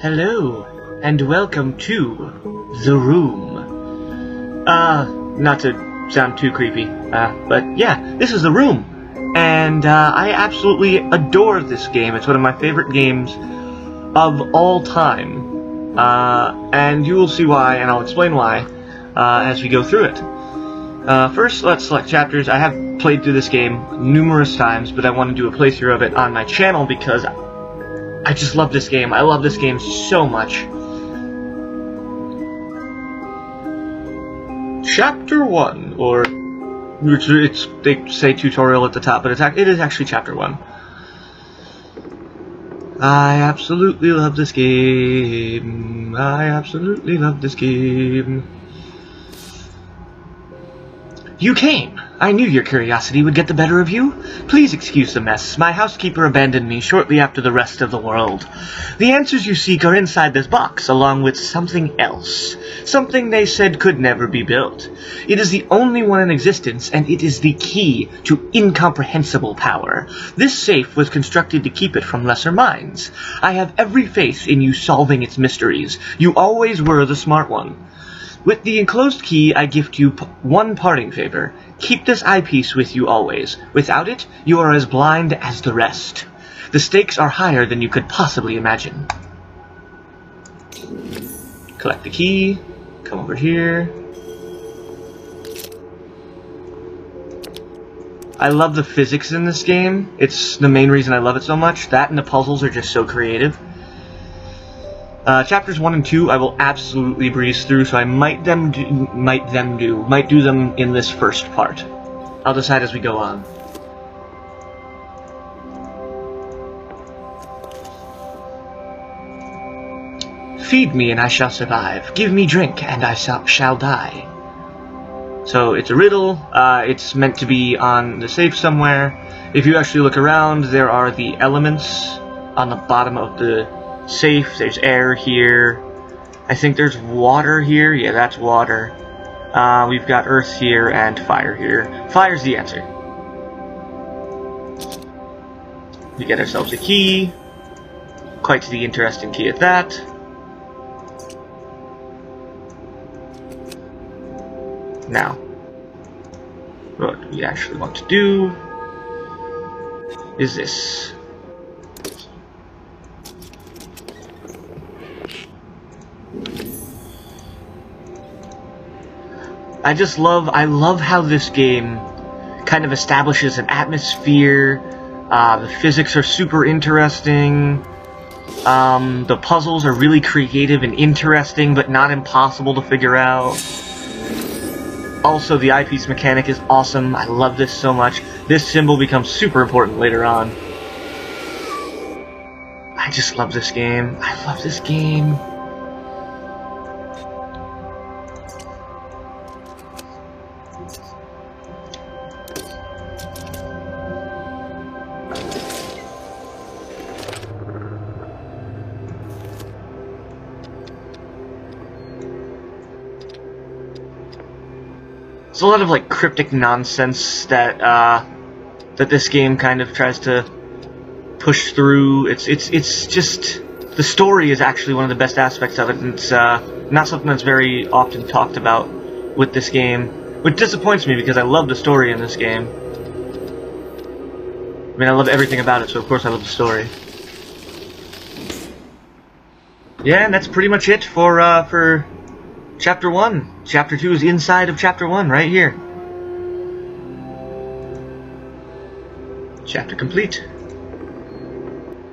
Hello, and welcome to The Room. Not to sound too creepy, but yeah, this is The Room. And, I absolutely adore this game. It's one of my favorite games of all time. And you will see why, and I'll explain why, as we go through it. First, let's select chapters. I have played through this game numerous times, but I want to do a playthrough of it on my channel because I just love this game. I love this game so much. Chapter 1, or they say tutorial at the top, but it is actually Chapter 1. I absolutely love this game. I absolutely love this game. You came. I knew your curiosity would get the better of you. Please excuse the mess. My housekeeper abandoned me shortly after the rest of the world. The answers you seek are inside this box, along with something else. Something they said could never be built. It is the only one in existence, and it is the key to incomprehensible power. This safe was constructed to keep it from lesser minds. I have every faith in you solving its mysteries. You always were the smart one. With the enclosed key, I gift you one parting favor. Keep this eyepiece with you always. Without it, you are as blind as the rest. The stakes are higher than you could possibly imagine. Collect the key. Come over here. I love the physics in this game. It's the main reason I love it so much. That and the puzzles are just so creative. Chapters 1 and 2 I will absolutely breeze through, so I might do them in this first part. I'll decide as we go on. Feed me and I shall survive. Give me drink and I shall die. So it's a riddle. It's meant to be on the safe somewhere. If you actually look around, there are the elements on the bottom of the safe. There's air here. I think there's water here. Yeah, that's water. We've got earth here and fire here. Fire's the answer. We get ourselves a key. Quite the interesting key at that. Now, what we actually want to do is this. I love how this game kind of establishes an atmosphere. The physics are super interesting. The puzzles are really creative and interesting, but not impossible to figure out. Also, the eyepiece mechanic is awesome. I love this so much. This symbol becomes super important later on. I just love this game. I love this game. There's a lot of like cryptic nonsense that that this game kind of tries to push through. It's just the story is actually one of the best aspects of it, and it's not something that's very often talked about with this game, which disappoints me because I love the story in this game. I mean, I love everything about it, so of course I love the story. Yeah, and that's pretty much it for Chapter 1. Chapter 2 is inside of Chapter 1, right here. Chapter complete.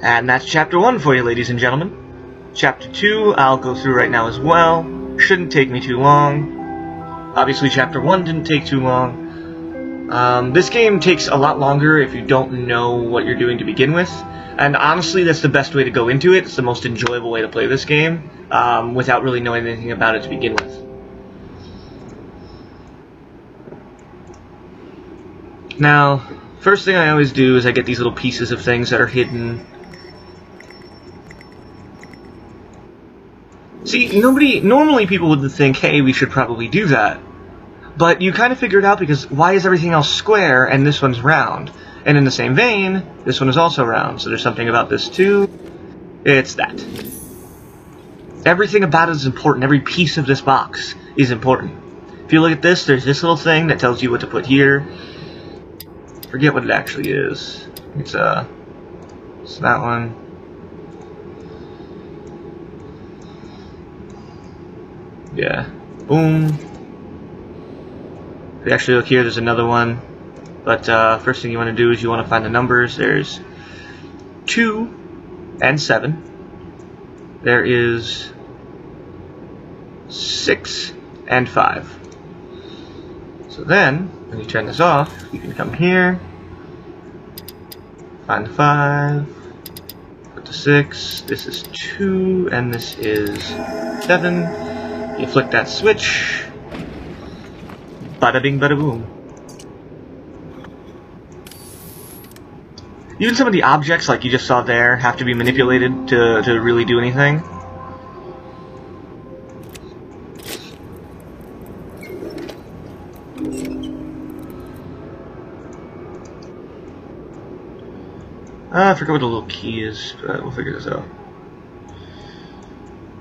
And that's Chapter 1 for you, ladies and gentlemen. Chapter 2, I'll go through right now as well. Shouldn't take me too long. Obviously, Chapter 1 didn't take too long. This game takes a lot longer if you don't know what you're doing to begin with. And honestly, that's the best way to go into it. It's the most enjoyable way to play this game, without really knowing anything about it to begin with. Now, first thing I always do is I get these little pieces of things that are hidden. See, normally people would think, hey, we should probably do that. But you kind of figure it out because why is everything else square and this one's round? And in the same vein, this one is also round, so there's something about this too. It's that. Everything about it is important. Every piece of this box is important. If you look at this, there's this little thing that tells you what to put here. Forget what it actually is. It's that one. Yeah. Boom. If you actually look here, there's another one. But first thing you want to do is you want to find the numbers. There's 2 and 7. There is 6 and 5. So then, when you turn this off, you can come here, find the 5, put the 6, this is 2, and this is 7. You flick that switch, bada bing bada boom. Even some of the objects, like you just saw there, have to be manipulated to really do anything. I forget what the little key is, but we'll figure this out.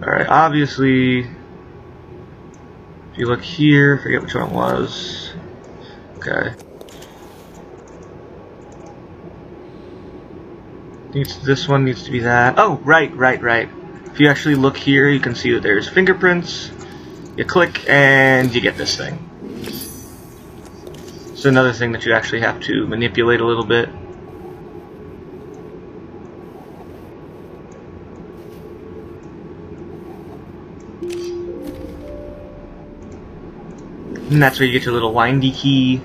Alright, obviously, if you look here, I forget which one it was. Okay. This one needs to be that. Oh, right. If you actually look here, you can see that there's fingerprints. You click, and you get this thing. It's another thing that you actually have to manipulate a little bit. And that's where you get your little windy key.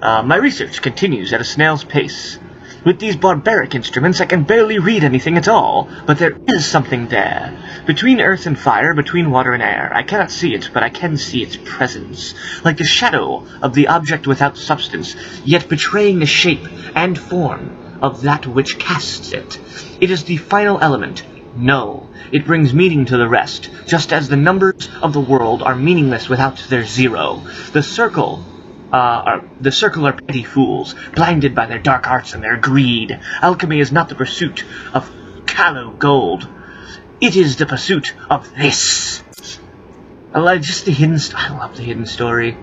My research continues at a snail's pace. With these barbaric instruments, I can barely read anything at all, but there is something there. Between earth and fire, between water and air, I cannot see it, but I can see its presence. Like the shadow of the object without substance, yet betraying the shape and form of that which casts it. It is the final element. No, it brings meaning to the rest, just as the numbers of the world are meaningless without their zero. The circle are petty fools, blinded by their dark arts and their greed. Alchemy is not the pursuit of callow gold. It is the pursuit of this. I love the hidden story.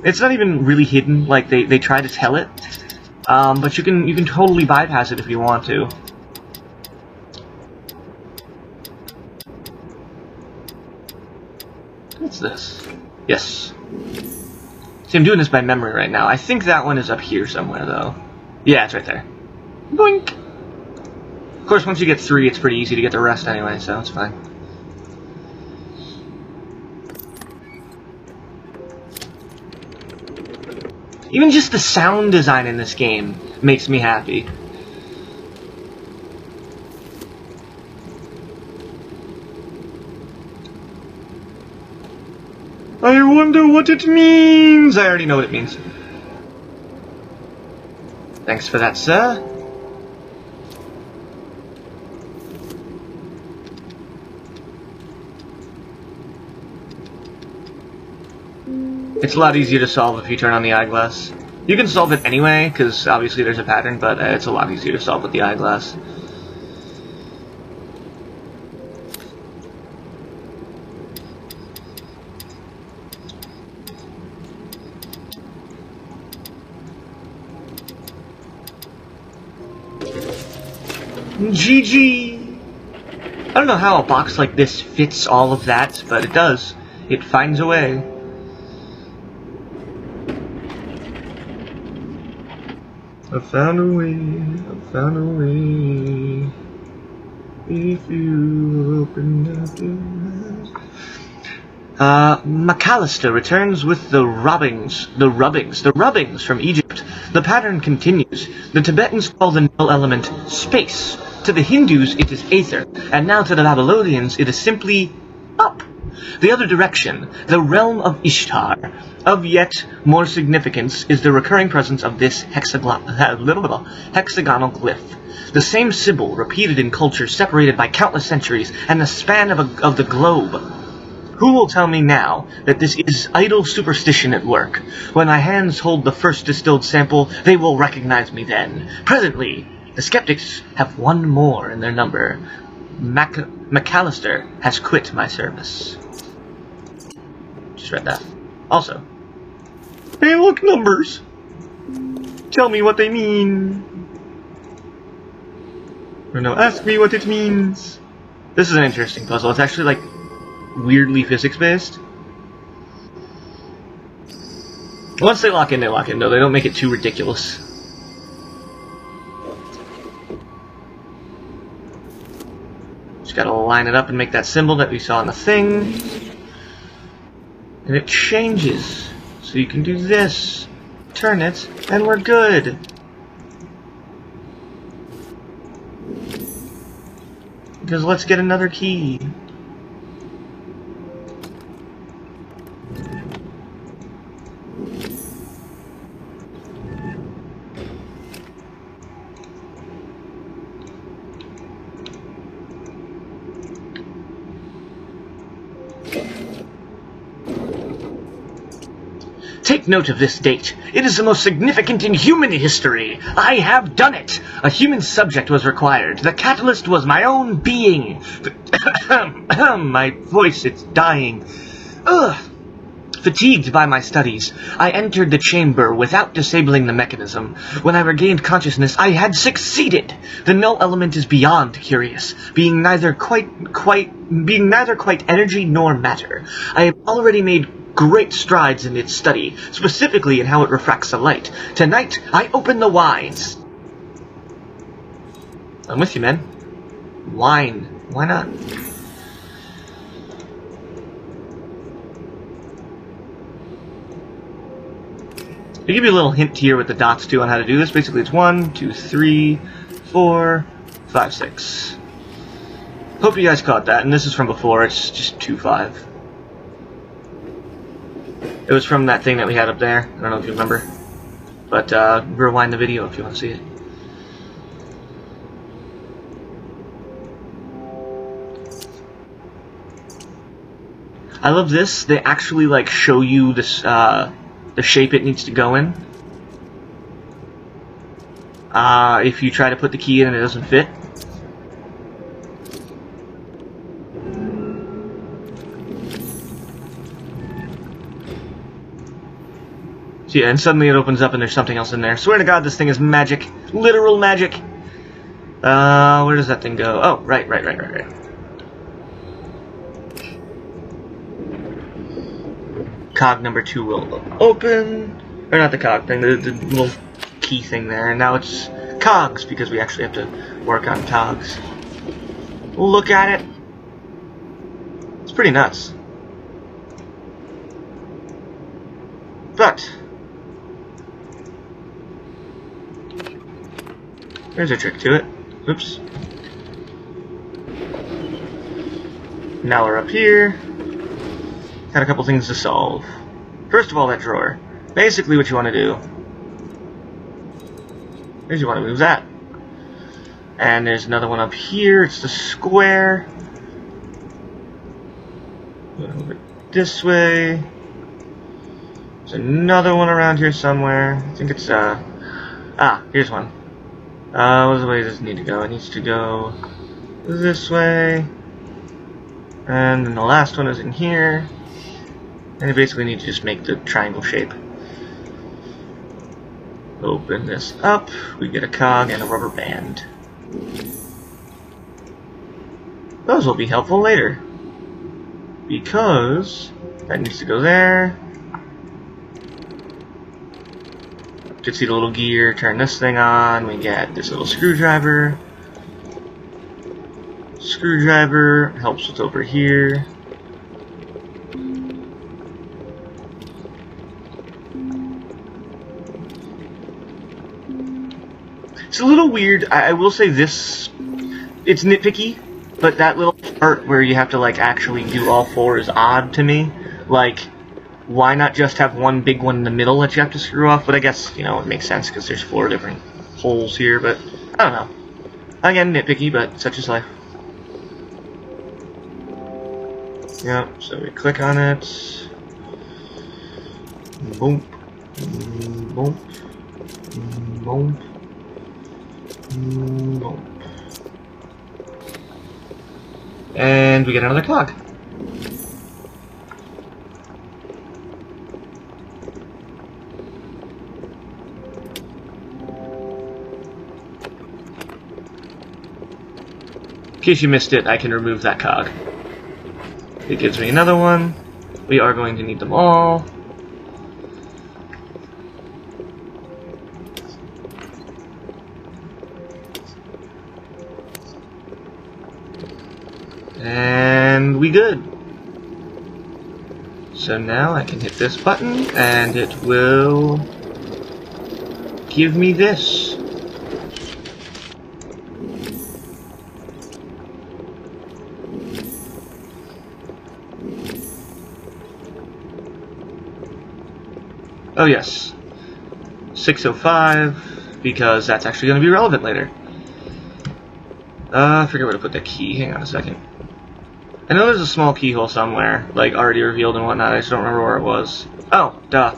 It's not even really hidden, like they try to tell it. But you can totally bypass it if you want to. What's this? Yes. See, I'm doing this by memory right now. I think that one is up here somewhere, though. Yeah, it's right there. Boink! Of course, once you get 3, it's pretty easy to get the rest anyway, so it's fine. Even just the sound design in this game makes me happy. I wonder what it means! I already know what it means. Thanks for that, sir. It's a lot easier to solve if you turn on the eyeglass. You can solve it anyway, because obviously there's a pattern, but it's a lot easier to solve with the eyeglass. GG! I don't know how a box like this fits all of that, but it does. It finds a way. I found a way, I found a way. If you open up your eyes. McAllister returns with the rubbings from Egypt. The pattern continues. The Tibetans call the null element space. To the Hindus, it is aether. And now to the Babylonians, it is simply up. The other direction, the realm of Ishtar. Of yet more significance is the recurring presence of this hexagonal glyph. The same symbol repeated in cultures separated by countless centuries and the span of the globe. Who will tell me now that this is idle superstition at work? When my hands hold the first distilled sample, they will recognize me then. Presently, the skeptics have one more in their number. McAllister has quit my service. Just read that. Also, hey, look, numbers. Tell me what they mean. Or no, ask me what it means. This is an interesting puzzle. It's actually, like, weirdly physics-based. Once they lock in, though. They don't make it too ridiculous. Just gotta line it up and make that symbol that we saw on the thing. And it changes. So you can do this. Turn it, and we're good. Because let's get another key. Take note of this date. It is the most significant in human history. I have done it. A human subject was required. The catalyst was my own being. My voice, it's dying. Ugh. Fatigued by my studies, I entered the chamber without disabling the mechanism. When I regained consciousness, I had succeeded. The null element is beyond curious, being neither quite energy nor matter. I have already made great strides in its study, specifically in how it refracts the light. Tonight, I open the wines. I'm with you, man. Wine. Why not? I'll give you a little hint here with the dots, too, on how to do this. Basically, it's 1, 2, 3, 4, 5, 6. Hope you guys caught that, and this is from before. It's just 2, 5. It was from that thing that we had up there. I don't know if you remember. But rewind the video if you want to see it. I love this. They actually like show you this the shape it needs to go in. If you try to put the key in and it doesn't fit. So yeah, and suddenly it opens up and there's something else in there. Swear to God, this thing is magic. Literal magic. Where does that thing go? Oh, right. Cog number 2 will open. Or not the cog thing, the little key thing there. And now it's cogs, because we actually have to work on cogs. Look at it. It's pretty nuts. But there's a trick to it. Oops. Now we're up here. Got a couple things to solve. First of all, that drawer. Basically what you want to do is you want to move that. And there's another one up here. It's the square. Move it this way. There's another one around here somewhere. I think it's, here's one. What way does it need to go? It needs to go this way. And then the last one is in here. And you basically need to just make the triangle shape. Open this up. We get a cog and a rubber band. Those will be helpful later. Because that needs to go there. You can see the little gear, turn this thing on, we get this little screwdriver. Screwdriver helps what's over here. It's a little weird, I will say this, it's nitpicky, but that little part where you have to like actually do all 4 is odd to me. Like, why not just have one big one in the middle that you have to screw off? But I guess, you know, it makes sense because there's 4 different holes here, but I don't know. Again, nitpicky, but such is life. Yep, so we click on it. Boom. Boom. Boom. Boom. And we get another cog. In case you missed it, I can remove that cog. It gives me another one. We are going to need them all. And we good. So now I can hit this button and it will give me this. Oh yes, 605, because that's actually going to be relevant later. I forget where to put the key. Hang on a second. I know there's a small keyhole somewhere, like already revealed and whatnot. I just don't remember where it was. Oh, duh.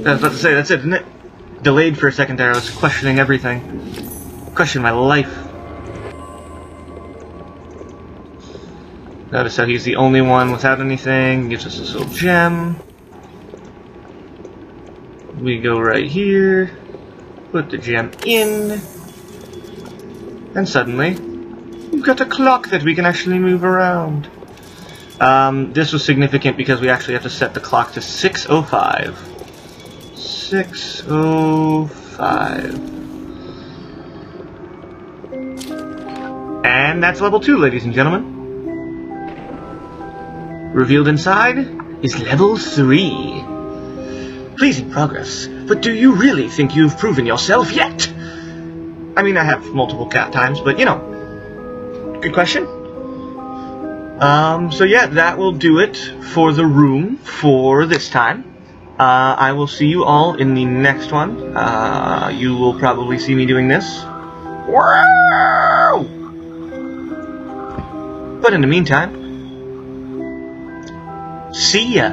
I was about to say, that's it, isn't it? Delayed for a second there, I was questioning everything. Questioning my life. Notice how he's the only one without anything, gives us this little gem. We go right here, put the gem in, and suddenly, we've got a clock that we can actually move around. This was significant because we actually have to set the clock to 6:05. 6:05. And that's level 2, ladies and gentlemen. Revealed inside is level 3. Pleasing progress, but do you really think you've proven yourself yet? I mean, I have multiple times, but you know. Good question. So yeah, that will do it for the room for this time. I will see you all in the next one. You will probably see me doing this. Wow! But in the meantime, see ya!